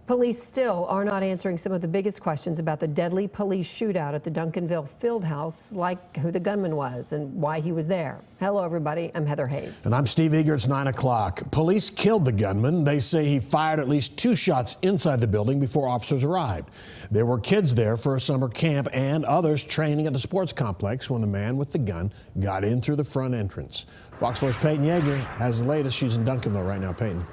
Police still are not answering some of the biggest questions about the deadly police shootout at the Duncanville Fieldhouse, like who the gunman was and why he was there. Hello, everybody. I'm Heather Hayes. And I'm Steve Eager. It's 9 o'clock. Police killed the gunman. They say he fired at least 2 shots inside the building before officers arrived. There were kids there for a summer camp and others training at the sports complex when the man with the gun got in through the front entrance. Fox 4's Peyton Yeager has the latest. She's in Duncanville right now. Peyton.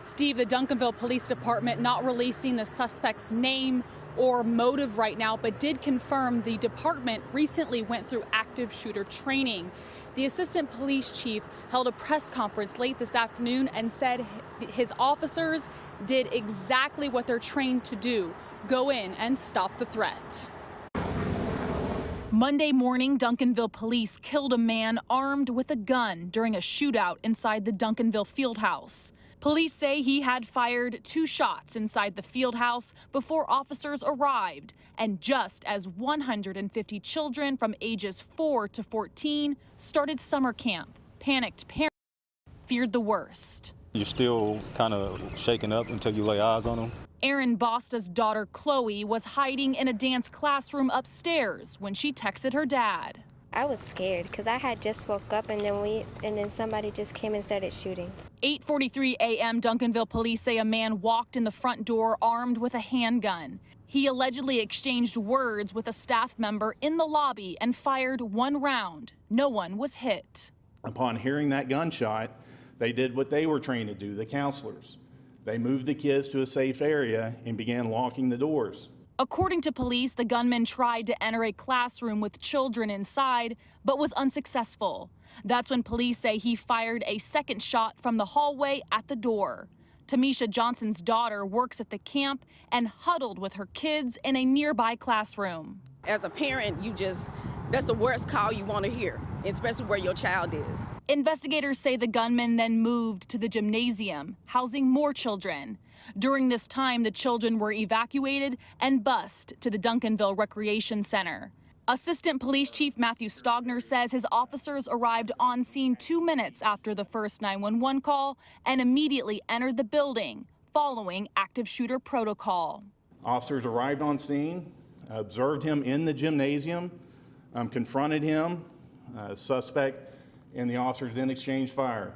Steve, the Duncanville Police Department not releasing the suspect's name or motive right now, but did confirm the department recently went through active shooter training. The assistant police chief held a press conference late this afternoon and said his officers did exactly what they're trained to do, go in and stop the threat. Monday morning, Duncanville police killed a man armed with a gun during a shootout inside the Duncanville Fieldhouse. Police say he had fired 2 shots inside the Fieldhouse before officers arrived, and just as 150 children from ages 4 to 14 started summer camp, panicked parents feared the worst. You're still kind of shaken up until you lay eyes on them. Erin Bosta's daughter Chloe was hiding in a dance classroom upstairs when she texted her dad. I was scared because I had just woke up and then somebody just came and started shooting. 8:43 a.m. Duncanville police say a man walked in the front door armed with a handgun. He allegedly exchanged words with a staff member in the lobby and fired 1 round. No one was hit. Upon hearing that gunshot, they did what they were trained to do, the counselors. They moved the kids to a safe area and began locking the doors. According to police, the gunman tried to enter a classroom with children inside, but was unsuccessful. That's when police say he fired a 2nd shot from the hallway at the door. Tamisha Johnson's daughter works at the camp and huddled with her kids in a nearby classroom. As a parent, that's the worst call you want to hear, especially where your child is. Investigators say the gunman then moved to the gymnasium, housing more children. During this time, the children were evacuated and bused to the Duncanville Recreation Center. Assistant Police Chief Matthew Stogner says his officers arrived on scene 2 minutes after the first 911 call and immediately entered the building, following active shooter protocol. Officers arrived on scene, observed him in the gymnasium, confronted him, suspect, and the officers then exchanged fire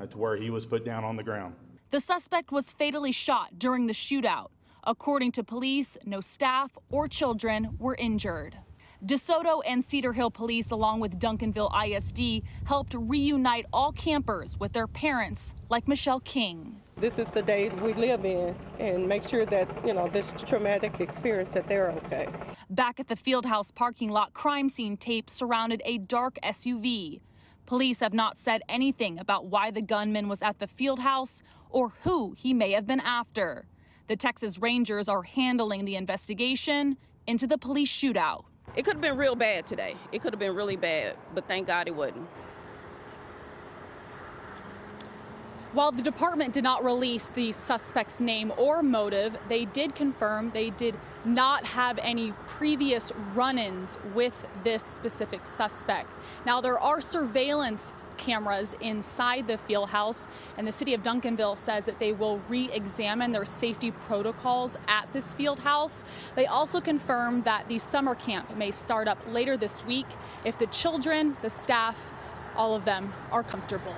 to where he was put down on the ground. The suspect was fatally shot during the shootout. According to police, no staff or children were injured. DeSoto and Cedar Hill police, along with Duncanville ISD, helped reunite all campers with their parents, like Michelle King. This is the day we live in, and make sure that, this traumatic experience, that they're okay. Back at the Fieldhouse parking lot, crime scene tape surrounded a dark SUV. Police have not said anything about why the gunman was at the Fieldhouse or who he may have been after. The Texas Rangers are handling the investigation into the police shootout. It could have been real bad today. It could have been really bad, but thank God it wasn't. While the department did not release the suspect's name or motive, they did confirm they did not have any previous run-ins with this specific suspect. Now, there are surveillance cameras inside the Fieldhouse, and the city of Duncanville says that they will re-examine their safety protocols at this Fieldhouse. They also confirmed that the summer camp may start up later this week if the children, the staff, all of them are comfortable.